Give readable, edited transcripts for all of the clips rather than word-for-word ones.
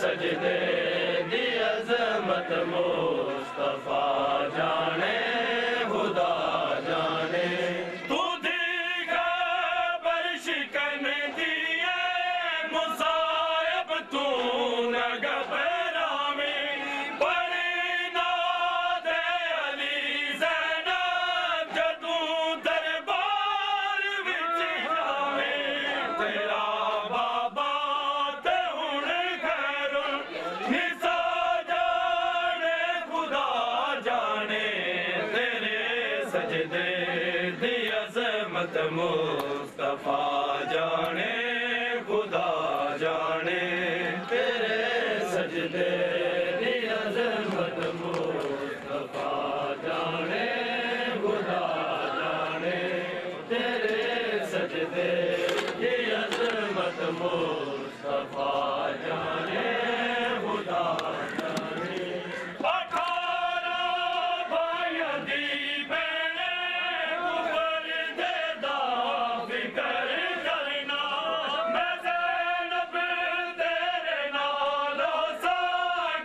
सजदे दी अज़मत मुस्तफा जाने खुदा जाने। तू दीगा बरशिकन दिए मुसायब तू न घबरावे पढ़ी ना दे अली ज़ैनब जदूं दरबार विच जावे। तेरा बाबा ते हुण खैरुल निसा जाने खुदा जाने। तेरे सजदे दी अज़मत मुस्तफा जाने खुदा जाने। तेरे सजदे दी अज़मत मुस्तफा जाने खुदा जाने। तेरे सजदे दी अज़मत मुस्तफा जाने खुदा जाने। 18 भाइयां दी भैणे कुफर दे दा फिकर करना। मैं ज़ैनब तेरे नालों सा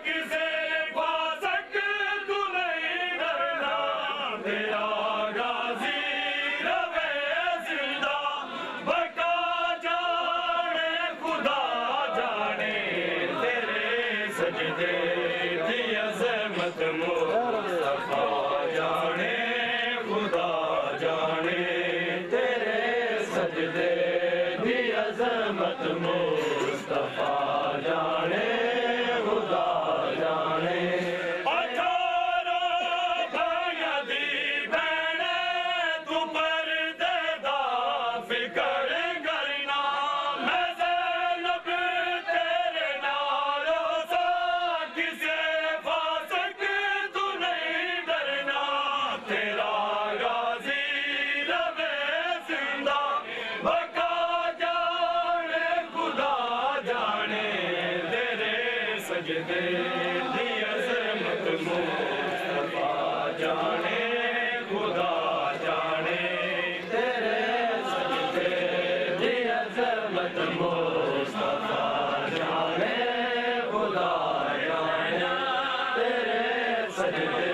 किसे फासक तू नहीं डरना। तेरा गाज़ी रवे जिंदा बका जाने खुदा जाने। तेरे सजदे दी अज़मत मुस्तफा जाने खुदा जाने। तेरे सजदे दी अज़मत मुस्तफा जाने खुदा जाने। 18 भाइयां दी भैणे तू पर्दे दा फिकर करना। मैं ज़ैनब तेरे नालों सा किसे फासक तू नहीं डरना। तेरा गाज़ी रवे जिंदा बका जाने खुदा जाने। तेरे सजदे दी अज़मत मुस्तफा जाने खुदा जाने। तेरे सजदे दी अज़मत मुस्तफा जाने खुदा जाने। तेरे सजदे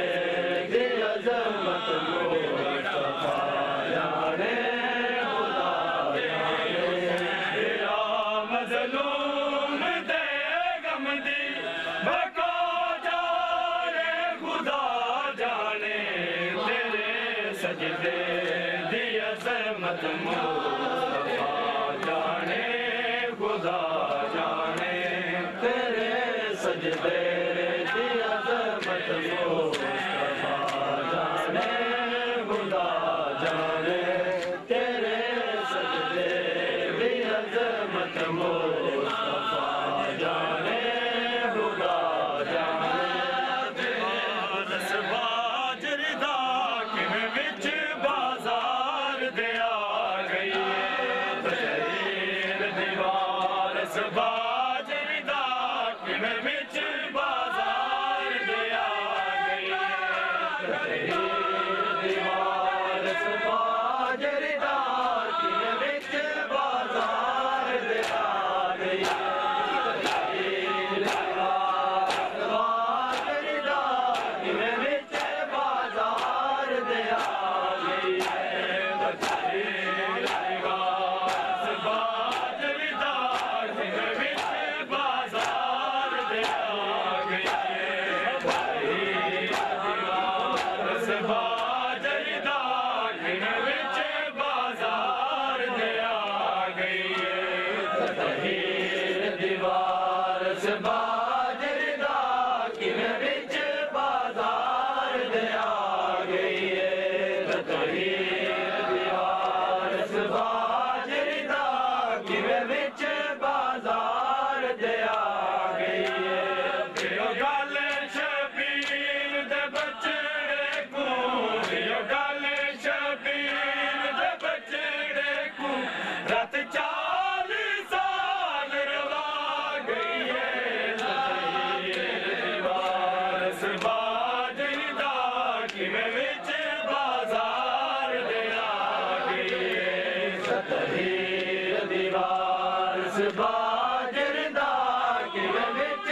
दी अज़मत मुस्तफा जाने खुदा जाने। तेरा मज़लूम दे गम दी बका जाने खुदा जाने। तेरे सजदे दी अज़मत मुस्तफा जाने खुदा जाने। तेरे सजदे दी अज़मत मुस्तफा जाने खुदा जाने। तेरे सजदे दी अज़मत मुस्तफा जाने खुदा जाने। दस बाजरदा किवें विच बाज़ार दे आ गई। तहरीर दीवार बाजरदा किवें विच बाज़ार दे आ गई। तहरीर दीवार बाजरदा किवें विच बाज़ार दे आ गई। तहरीर दीवार बाजरदा किवें विच बाज़ार दे आ गई। तहरीर दीवार बाजरदा किवें विच बाज़ार दे आ गई। तहरीर दीवार बाजरदा किवें विच बाज़ार दे आ गई। तहरीर दीवार बाजरदा किवें विच बाज़ार दे आ गई। तहरीर दीवार बाजरदा किवें विच बाज़ार दे आ गई। दियो गल शबीर दे बचड़े को। दियो गल शबीर दे बचड़े को। रात 40 साल रवा गई है। तहरीर दीवार बाजरदा किवें विच बाज़ार दे आ गई। तहरीर दीवार बाजरदा किवें विच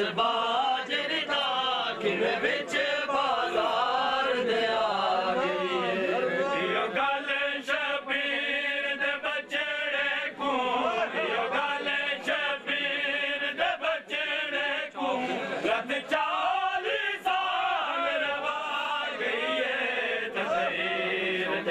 बाजर दा किवे विच बाजार दे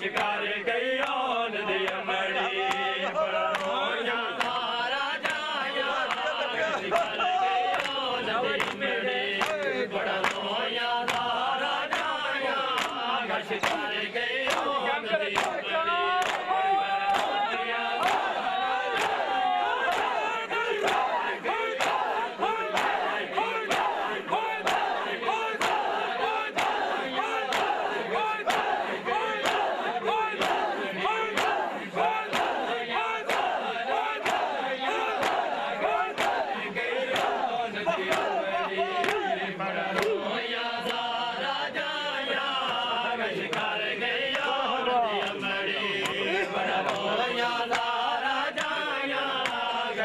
शिकार गई ओन दी अमड़ी बड़ा रोया राजा शिकार गई ओन दी अमड़ी बड़ा रोया राजा शिकार गई ओन दी अमड़ी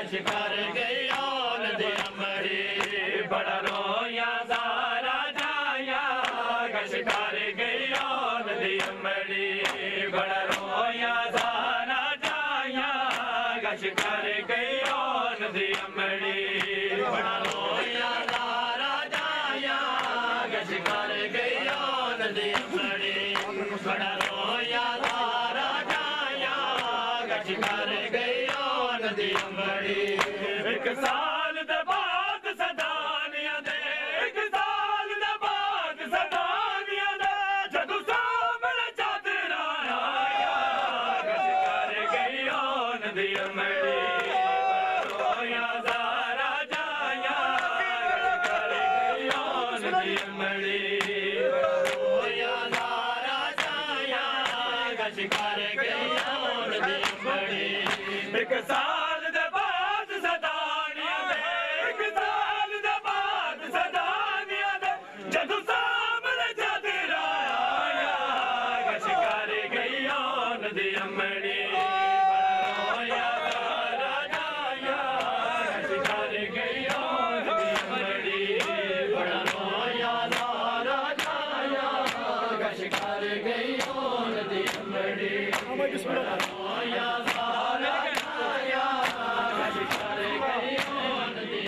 शिकार गई ओन दी अमड़ी बड़ा रोया सारा जाया शिकार गई ओन दी अमड़ी बड़ा रोया सारा जाया शिकार गई ओन दी अमड़ी बड़ा रोया सारा जाया शिकार गई ओन दी अमड़ी बड़ा रोया सारा जाया शिकार गई ओन दी अमड़ी एक साल दे बाद सदानिया दे एक साल दे बाद सदानिया दे जदू सामने चादरा आया शिकार गई ओन दी अमड़ी रोया सारा जाया शिकार गई ओन दी अमड़ी रोया सारा जाया शिकार गई ओन दी अमड़ी एक साल दे बाद सदानिया दे एक साल दे बाद सदानिया दे जदू सामने चादरा आया शिकार गई ओन दी अमड़ी रोया सारा जाया शिकार गई ओन दी अमड़ी बड़ा रोया सारा जाया शिकार गई ओन दी अमड़ी बड़ा रोया सारा जाया शिकार गई ओन दी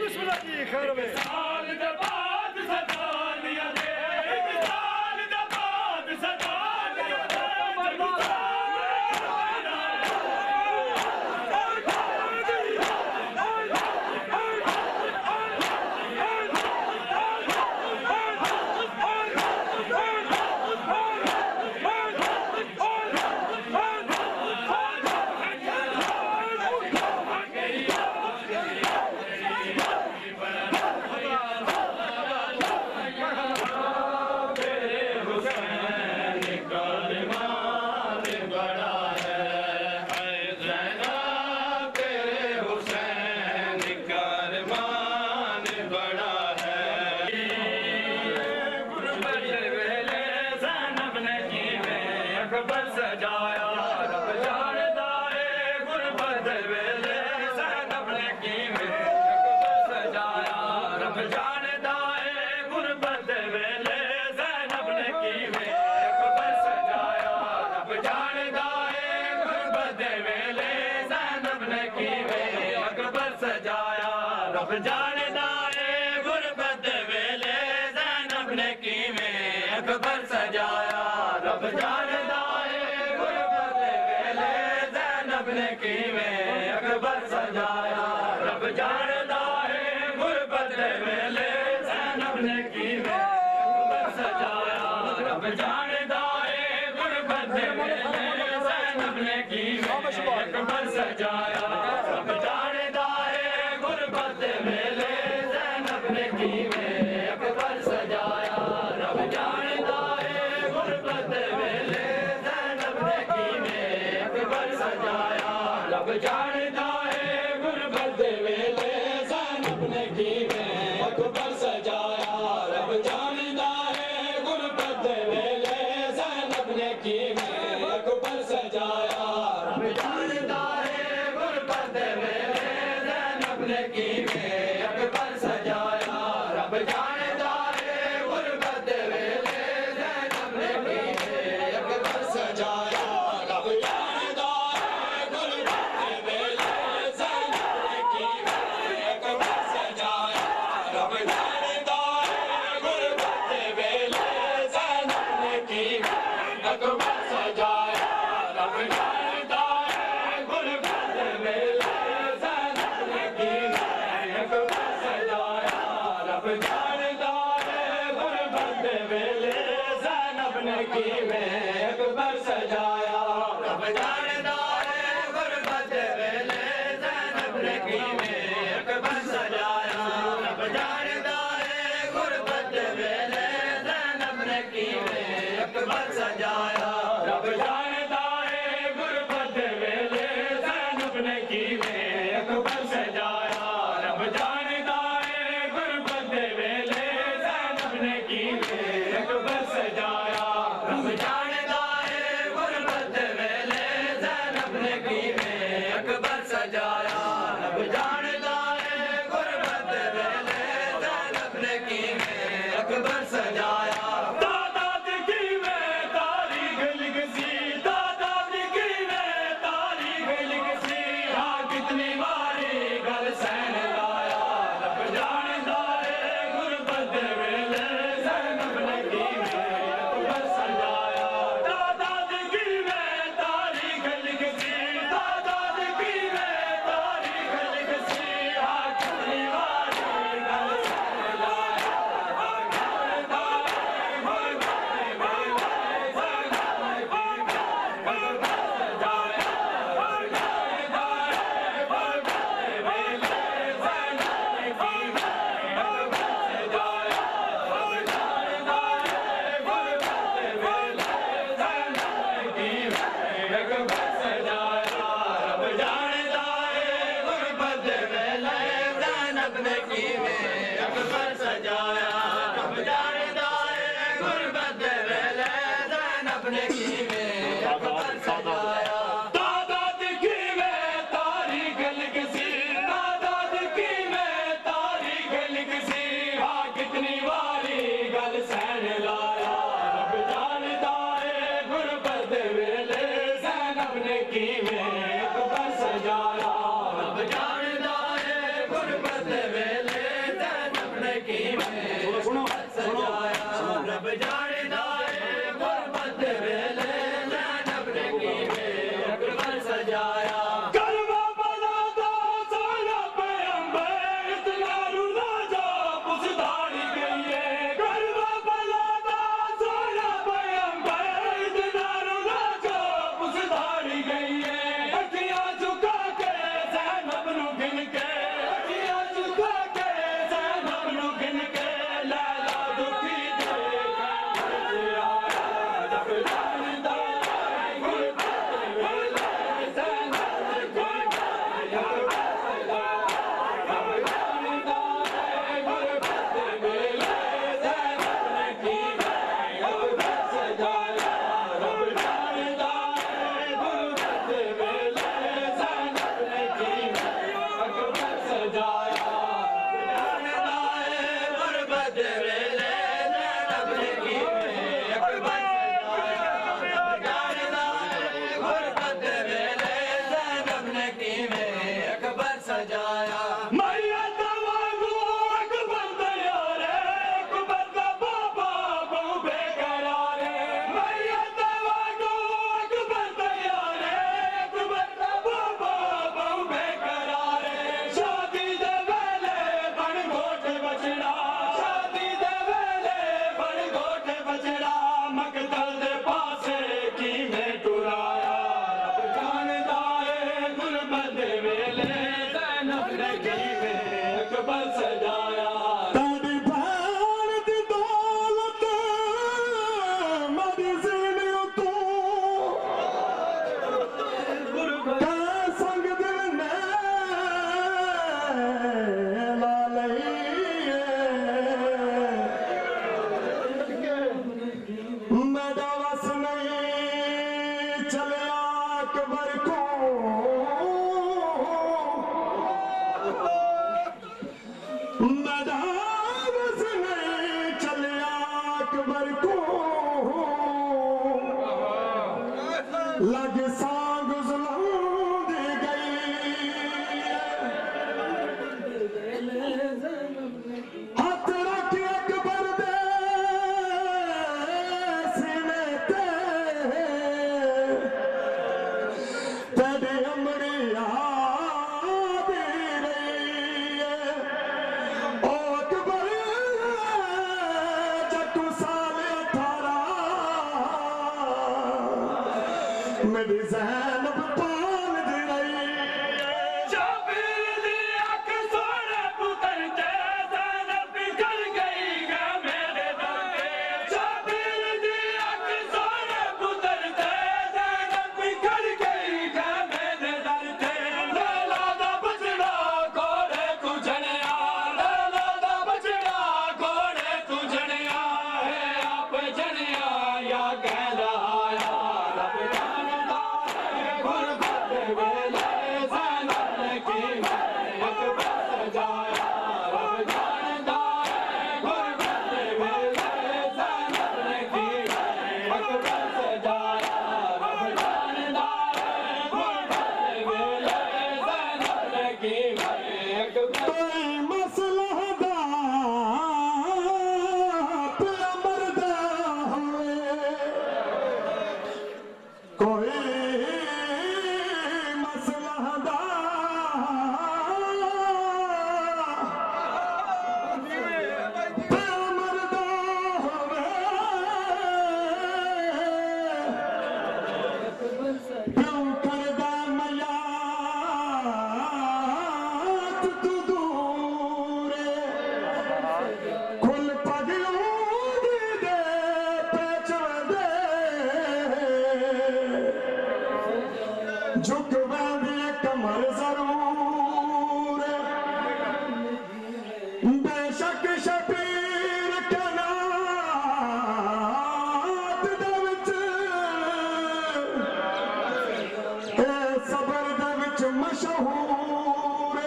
बिस्मिल्लाह जी खैर में साल दे बाद सदानिया दे एक साल दे बाद सदानिया दे जदू सजाया रब जानदा है गुरबत वेले ज़ैनब ने कीवें अकबर सजाया रब जानदा है गुरबत वेले ज़ैनब ने कीवें अकबर सजाया रब जानदा है गुरबत वेले ज़ैनब ने कीवें अकबर सजाया रब जानदा है गुरबत वेले ज़ैनब ने कीवें अकबर सजाया रब जानदा ने कीवें अकबर सजाया रब जानदा है गुरबत वेले ज़ैनब ने कीवें अकबर सजाया रब जानदा है गुरबत वेले ज़ैनब ने कीवें अकबर सजाया रब जानदा है गुरबत वेले ज़ैनब ने कीवें अकबर सजाया रब जानदा है गुरबत वेले ज़ैनब ने कीवें अकबर सजाया रब जानदा है गुरबत वेले ज़ैनब ने कीवें अकबर सजाया रब जानदा है गुरबत वेले ज़ैनब ने कीवें अकबर सजाया रब जानदा है गुरबत वेले ज़ैनब ने कीवें अकबर सजाया रब जानदा है गुरबत वेले ज़ैनब ने कीवें अकबर सजाया रब जानदा है गुरबत वेले ज़ैनब ने कीवें अकबर सजाया रब जानदा है गुरबत वेले ज़ैनब ने कीवें अकबर सजाया में अकबर सजाया रब जानदा है गुरबत वेले ज़ैनब ने कीवें अकबर सजाया रब जानदा है गुरबत वेले ज़ैनब ने कीवें अकबर सजाया रब जानदा है गुरबत वेले ज़ैनब ने कीवें अकबर सजाया रब जानदा है गुरबत वेले ज़ैनब ने कीवें अकबर सजाया रब जानदा है गुरबत वेले ज़ैनब ने कीवें अकबर सजाया रब जानदा है गुरबत वेले ज़ैनब ने कीवें अकबर सजाया दादाद कीवें तारीख लिखसी दादाद कीवें तारीख लिखसी हाँ कितनी बारी गल सहन लाया रब जानदा है गुरबत वेले ज़ैनब ने कीवें अकबर सजाया दादाद कीवें तारीख लिखसी दादाद कीवें तारीख लिखसी हाँ कितनी बारी गल सहन लाया रब जानदा है गुरबत वेले ज़ैनब ने कीवें अकबर सजाया रब जानदा है गुरबत वेले ज़ैनब ने कीवें अकबर सजाया रब जानदा है गुरबत वेले ज़ैनब ने कीवें अकबर सजाया रब जानदा है गुरबत वेले ज़ैनब ने कीवें अकबर सजाया रब जानदा है गुरबत वेले ज़ैनब ने कीवें अकबर सजाया दादाद कीवें तारीख लिखसी दादाद कीवें तारीख लिखसी हाँ कितनी बारी गल सहन लाया रब जानदा है गुरबत वेले ज़ैनब ने कीवें अकबर सजाया रब जानदा है गुरबत वेले ज़ैनब ने कीवें अकबर सजाया रब जानदा है गुरबत वेले ज़ैनब ने कीवें अकबर सजाया करवा बला दा सोना पैगंबर इतना रुला जा पुसदारी गई है करवा बला दा सोना पैगंबर इतना रुला जा पुसदारी गई है अखियां झुका के ज़ैनब नु गिन के अखियां झुका के ज़ैनब नु गिन के लैला दुखी देखा आया रब जानदा है गुरबत वेले ज़ैनब ने कीवें अकबर सजाया रब जानदा है गुरबत वेले ज़ैनब ने कीवें अकबर सजाया रब जानदा है गुरबत वेले ज़ैनब ने कीवें अकबर सजाया जानदा है गुरबत वेले ज़ैनब ने कीवें अकबर सजाया जानदा है गुरबत वेले ज़ैनब ने कीवें अकबर सजाया मैयत वांगू अकबर दया रे अकबर दा बाबा बहु बेकरार है मैयत वांगू अकबर दया रे अकबर दा बाबा बहु बेकरार है शादी दे वेले बन गोठे बचड़ा शादी दे वेले बन गोठे बचड़ा मकतल दे पासे कीवें टुराया रब जानदा है गुरबत वेले ज़ैनब ने कीवें अकबर सजाया ताड़ी भान दी दौलत मदी ज़िंदगी तू कै संग दिल ने ला लई मेरा वस नहीं चलिया अकबर को मेरा वस नहीं चलिया अकबर को लगे सांग जुल्म दी गई हाथ रख अकबर दे सीने ते तेरी अमड़ी याद रही ओ अकबर जट्टू साल 18 मेरी ज़ैनब पाल दी रही शाबिर दी अख सोने पुतर ते ज़ैनब बिखर गई है मेरे दर पे शाबिर दी अख सोने पुतर ते ज़ैनब बिखर गई है मेरे दर पे लैला दा बचड़ा घोड़े तू जनिया लैला दा बचड़ा घोड़े तू जनिया है आप जनिया या कह रहा रब जानदा है गुरबत वेले ज़ैनब की अकबर सजाया रब जानदा है गुरबत वेले ज़ैनब की अकबर सजाया रब जानदा है गुरबत वेले ज़ैनब की अकबर कोई मसला दा पिया मरदा होवे कोई मसला दा पिया मरदा होवे क्यों करदा मयात तू दूरे कुल पगलूं दे पेचवे झुक वेंदी कमर जरूर बेशक शबीर कनात दे विच ए सबर दे विच मशहूर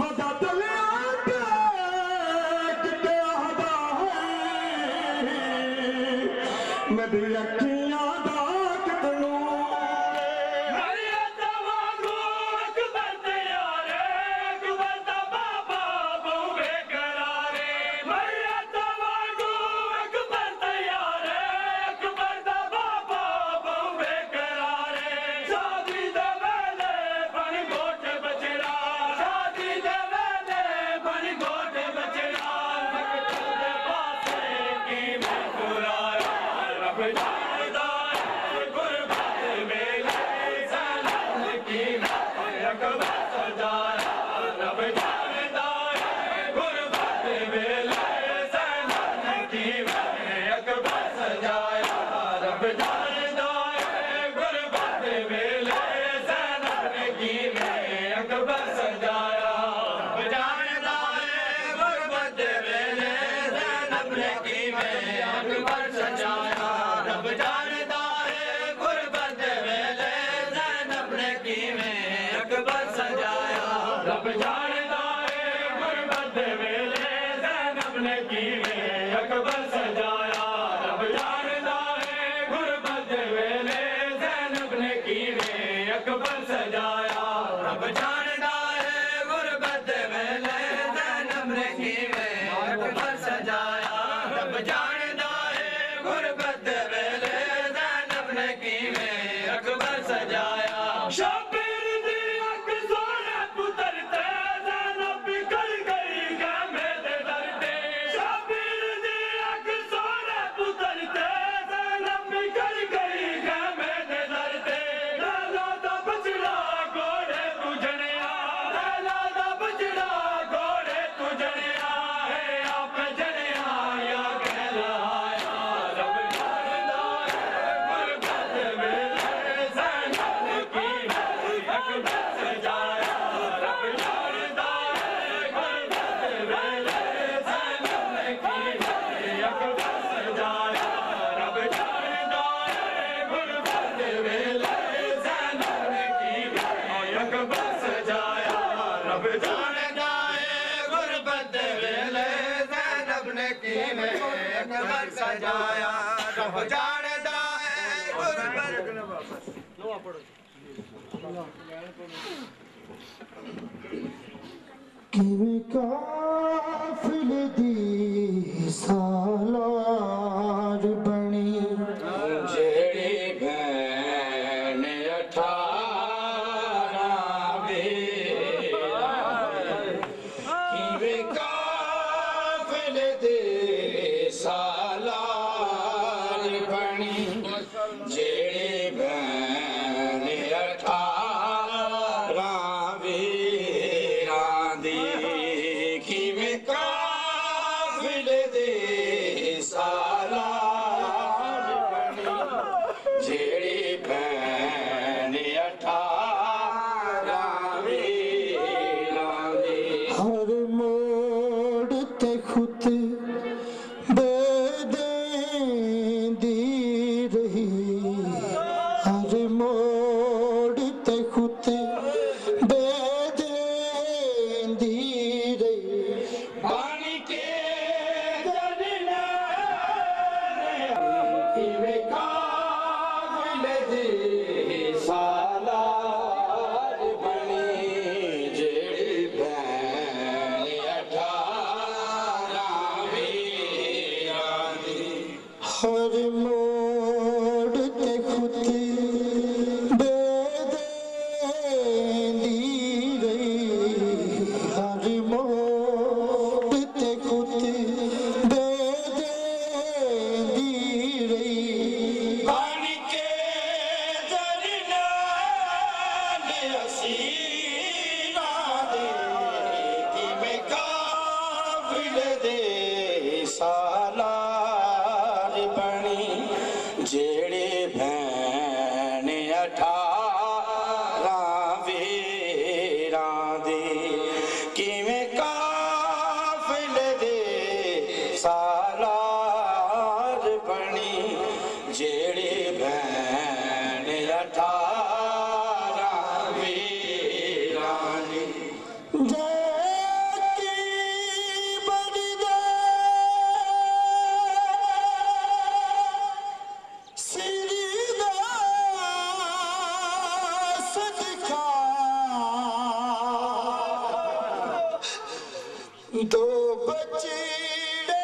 मदद लिया के किते आदा है मेरी अखियां दा कितनू मरियत वांगू अकबर दे यारे अकबर दा बाबा बहु बेकरारे मरियत वांगू अकबर दे यारे अकबर दा बाबा बहु बेकरारे शादी दे वेले बन गोट बचड़ा शादी दे वेले बन गोट बचड़ा मकतल दे पासे की मैं तुराया रब जानदा है गुरबत वेले ज़ैनब की अकबर सजाया रब जानदा है गुरबत वेले ज़ैनब की अकबर सजाया रब जानदा है गुरबत वेले ज़ैनब की अकबर सजाया रब जानदा है गुरबत वेले ज़ैनब की अकबर सजाया रब जानदा है गुरबत वेले ज़ैनब की अकबर सजाया रब जानदा है गुरबत वेले ज़ैनब की अकबर सजाया रब जानदा है गुरबत वेले ज़ैनब की अकबर सजाया रब जानदा है गुरबत वेले ज़ैनब की अकबर सजाया रब जानदा है गुरबत वेले ज़ैनब की अकबर सजाया शाबिर दी अख सोने पुतर ते ज़ैनब बिखर गई है मेरे दर ते शाबिर दी अख सोने पुतर ते ज़ैनब बिखर गई है मेरे दर ते लैला दा बचड़ा घोड़े तू जनिया लैला दा बचड़ा घोड़े तू जनिया है आप जनिया या कह रहा रब जानदा है गुरबत वेले ज़ैनब की अकबर सजाया रब जानदा है गुरबत वेले ज़ैनब की अकबर सजाया रब जानदा है गुरबत वेले ज़ैनब की अकबर सजाया रब जानदा है गुरबत वेले ज़ैनब की अकबर सजाया रब जानदा है गुरबत किवें काफिल दी सालार बनी जेड़ी भैन 18 किवें काफिल दे सालार बनी जेड़ी हर मोड़ ते खुते बेदेंदी रही पानी के जरना किवें काबिल दी सालार बनी जेड़ी भैन 18 वीरां दी हर मोड़ ते खुते बेदेंदी रही हर मोड़ ते खुते बेदेंदी रही पानी के जरना ने हसीना दे किवें काबिल दे सालार बनी जेड़ी भैन 18 वीरां दी किवें काबिल दे सालार बनी जेड़ी भैन 18 वीरां दी जैकी बरदा सिरदा सदका दो बचड़े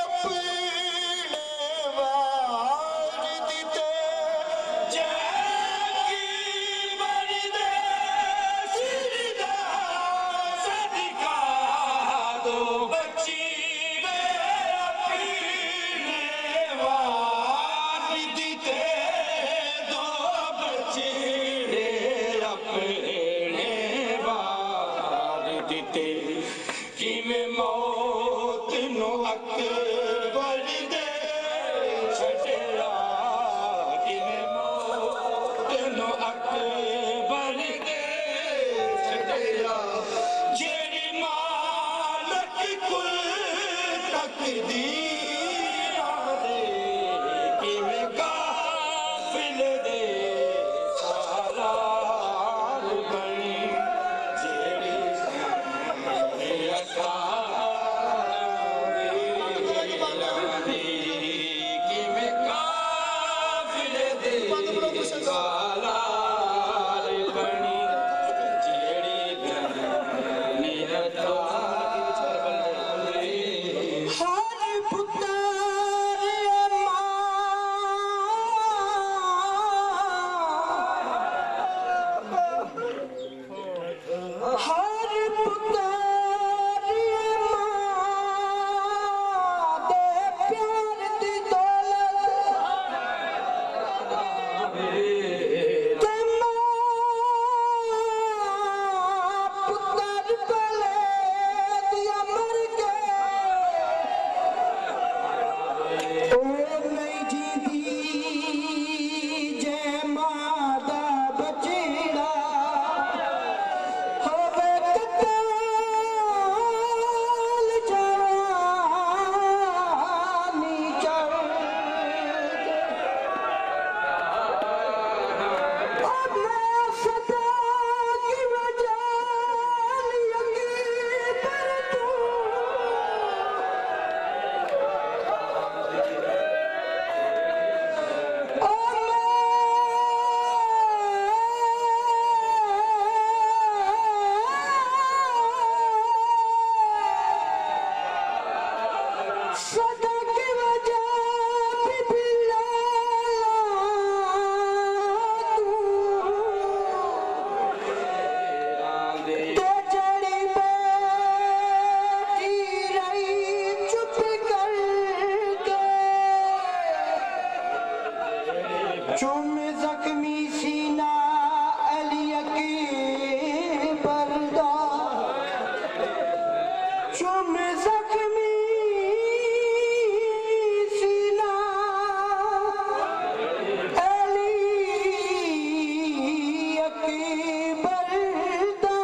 अपने वार दिते जैकी बरदा सिरदा सदका दो बचड़े अपने वार दिते दो बचड़े अपने वार दिते किवें मौत नो अकबर दे छड़िया किवें मौत नो अकबर दे छड़िया जेड़ी मालक कुल तकदीरां दे किवें काबिल दे सालार बनी जेड़ी किवें काबिल दे सालार बनी जेड़ी भैन 18 हर पुत्र हर पुत्र दे प्यार दी दौलत ते पुत्र पले दिया मर गए ओ नहीं जीती जय मादा बचड़ा होवे कताल जवानी चढ़ अब मैं सदा की वजह यकीन पर तू सदा की वजह बिला तू ते जड़ी बैठी रही चुप करके चुम जख्मी सीना अली अकबर दा चुम जख्मी सीना अली अकबर दा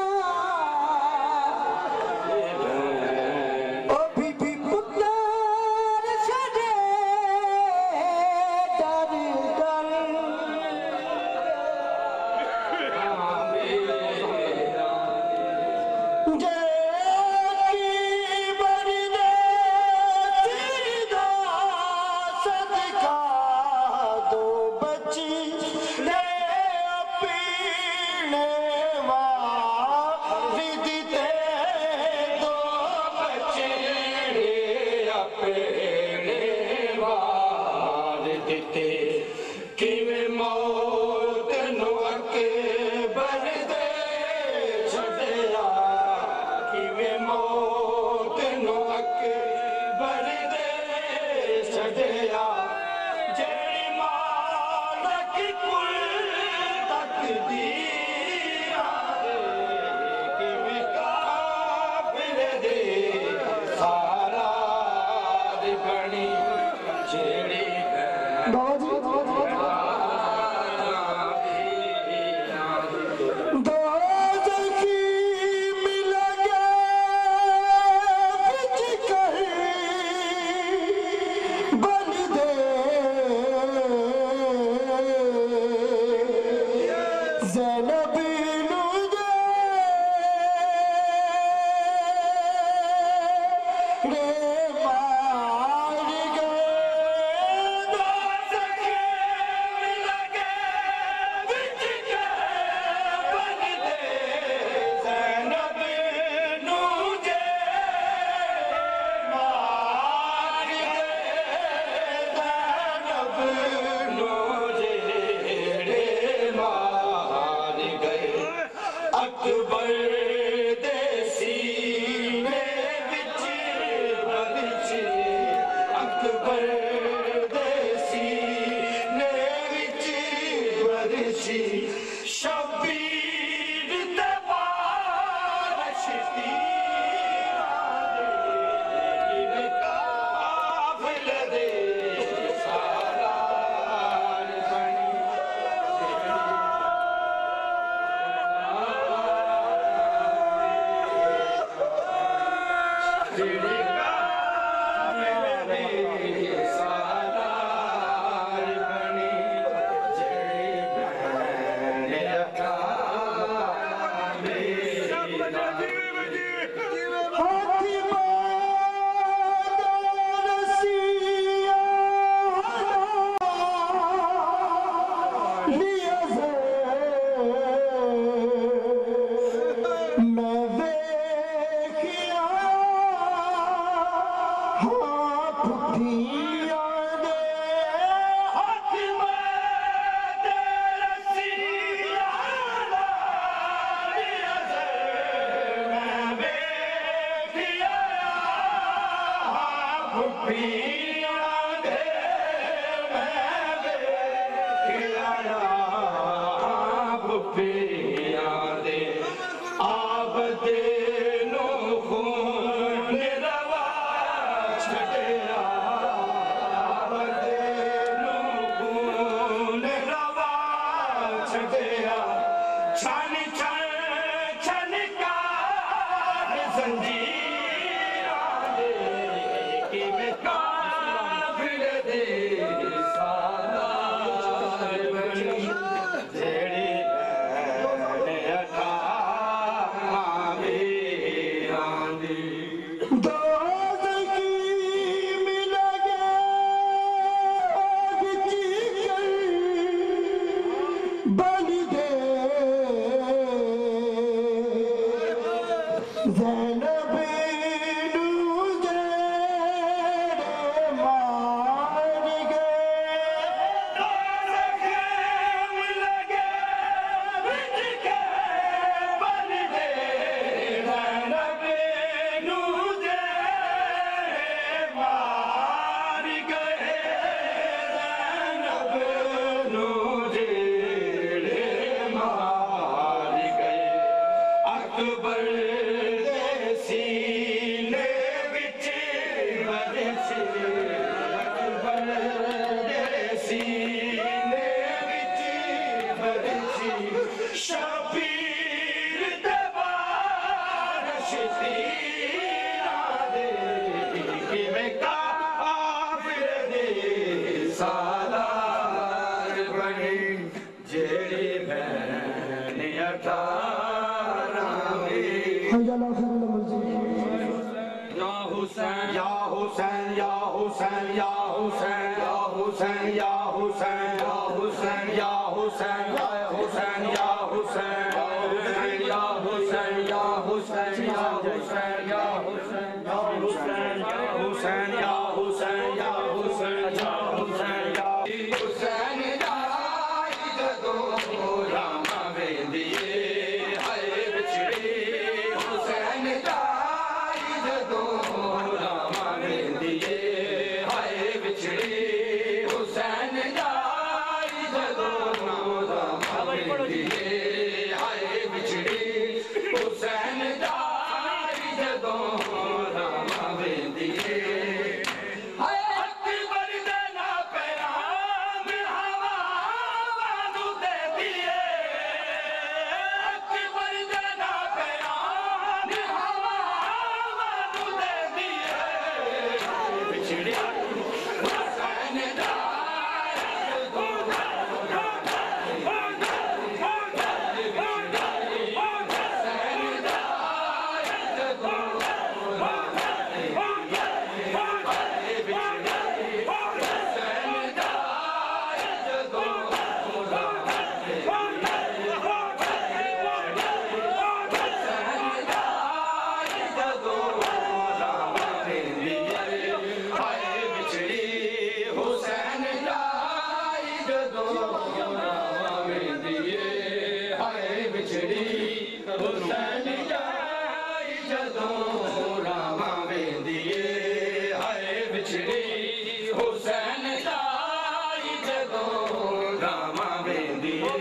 ओ बीबी पुत्र सदे दर दर ज़ैनब हुसैन हुसैन जाई जदों रामा वेंदिए हाय बिछड़ी हुसैन जाई जदों रामा वेंदिए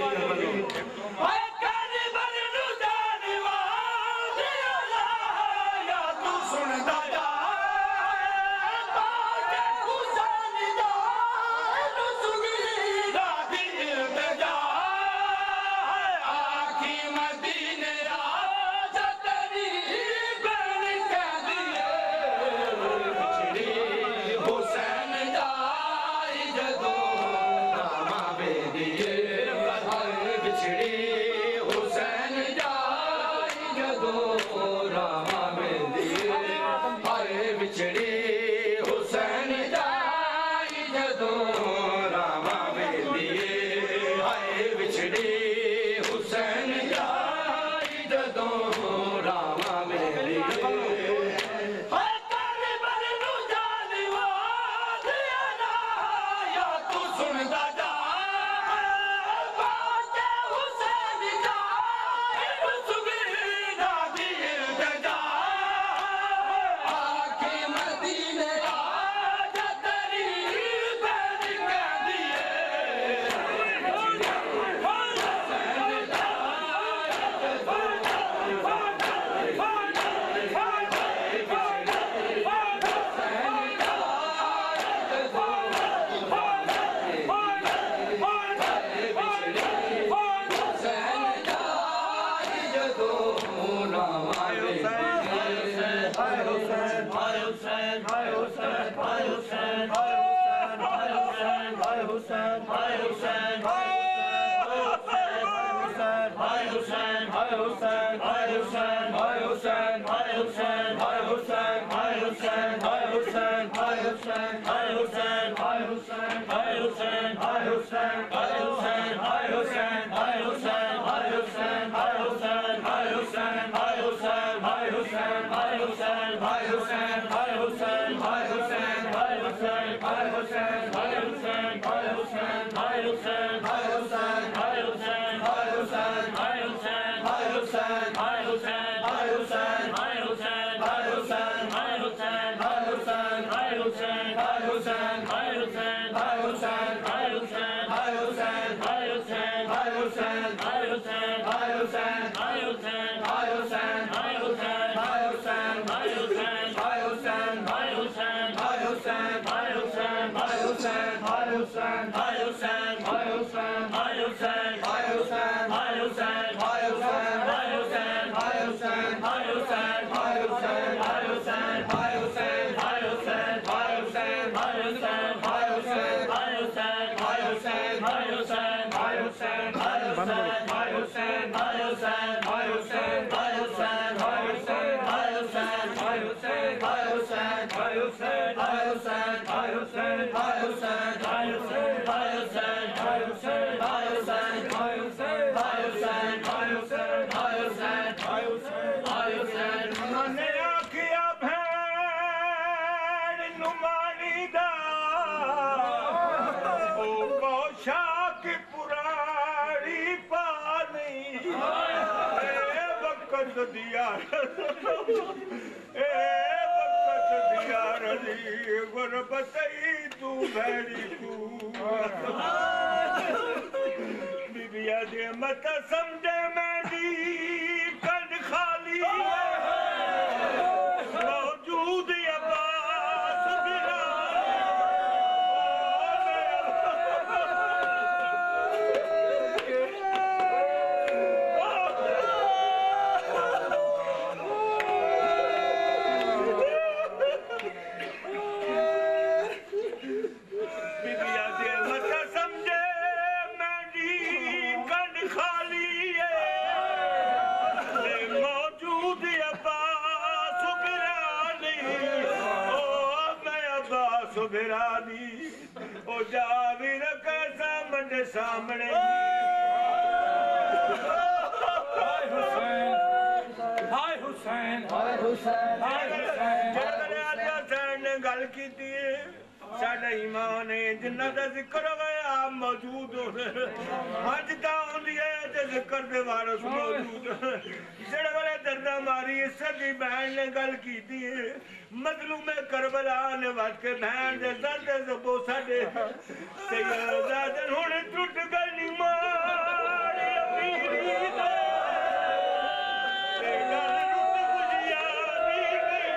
मत समझे मेरी कंड खाली मौजूद अब्बास बिरानी ओ जाविर का सामने सामने हाय हुसैन हाय हुसैन हाय हुसैन हाय हुसैन ने गल की साडा ईमान है जिन्ना दा जिक्र होया मौजूद हो हज ता होंदी है ते जिक्र दे वारस मौजूद जेड़े वाले दर्दा मारी सदी बहन ने गल की थी मजलूम करबला ने वट के बहन दे दर्द जबो साडे सैयदादन हुण टूट गई मारी अमीरी दा ते गल रुत गुजिया दी गई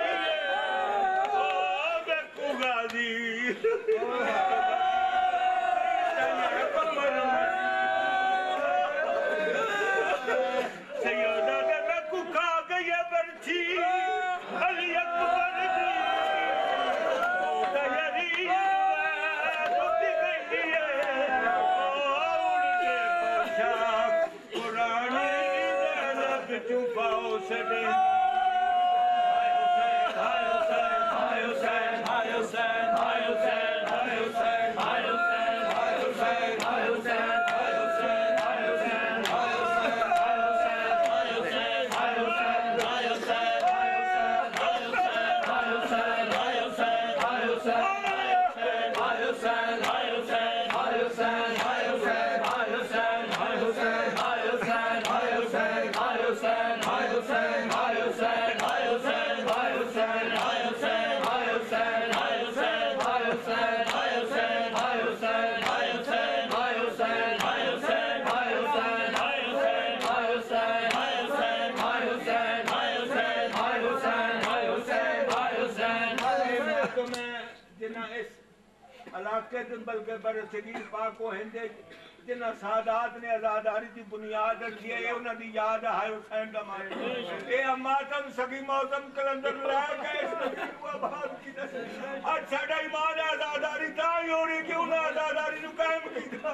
ओ बेकू गाजी बल्कि बड़े शरीर पाक को हिंदे जिन्ना सादात ने आजादारी की बुनियाद रखी है उन्होंने याद है हुसैन का मारे ये मातम सगी मौसम कलंदर ला के बात की आज साडा ईमान आजादारी ता ही हो रही कि उन्हें आजादारी नु कायम कीता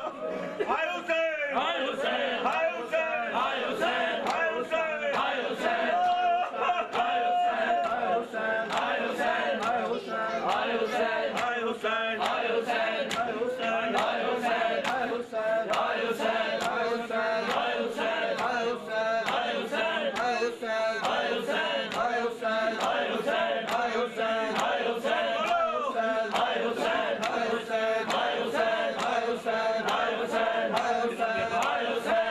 हाय हुसैन हाय हुसैन हाय हुसैन हाय हुसैन हाय हुसैन हाय हुसैन हाय हुसैन हाय हुसैन हाय हुसैन हाय हुसैन हाय हुसैन Hussein,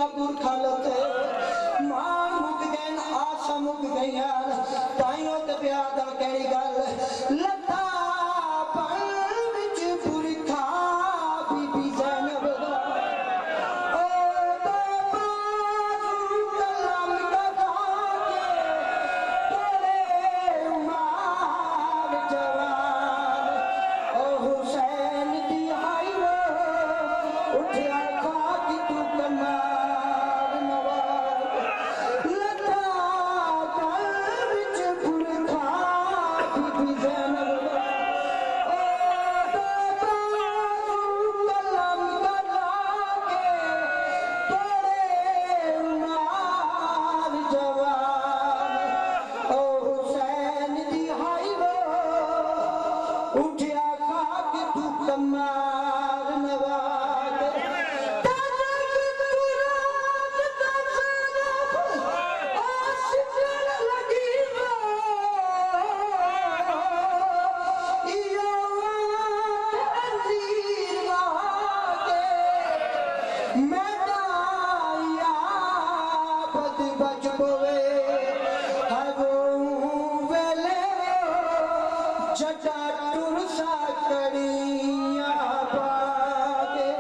का पुरखा लोते मान मुक गए आशा मुक गई ताइयों ते प्यार दा केड़ी गल लता पर विच पुरखा बीबी ज़ैनब दा ओ बाबा कलाम दा के तोरे मार जवान ओ हुसैन दी हाई वो उठिया खाक तू कमार नवाज लता पर विच पुरखा बीबी ज़ैनब दा ओ बाबा कलाम दा के तोरे मार जवान ओ हुसैन दी हाई वो उठिया खाक तू कमार नवाज ताजक तू रात दा ज़ैनब आशिकन लगी वो इयो अज़ीर वाके मैदाया बद बच बोवे हगो वेले जटा टुरसा कड़िया पागे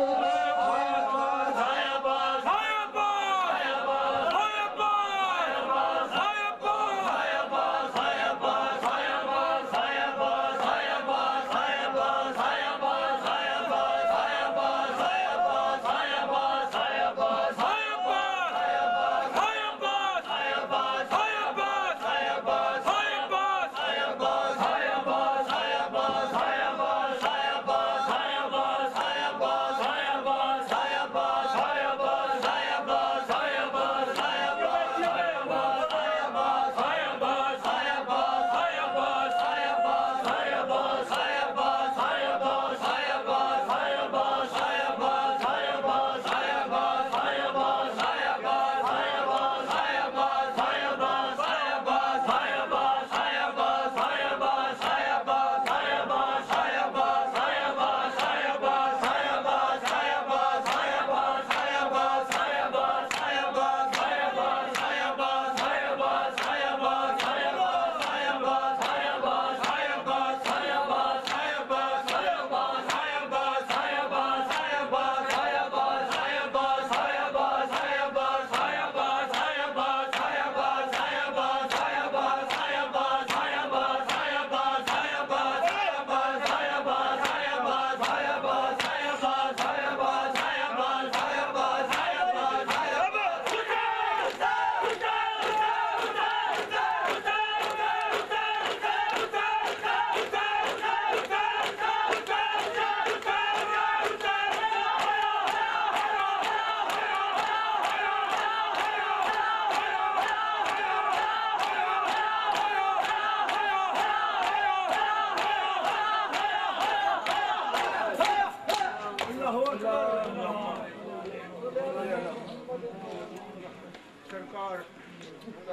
सरकार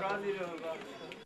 राजी रहेगा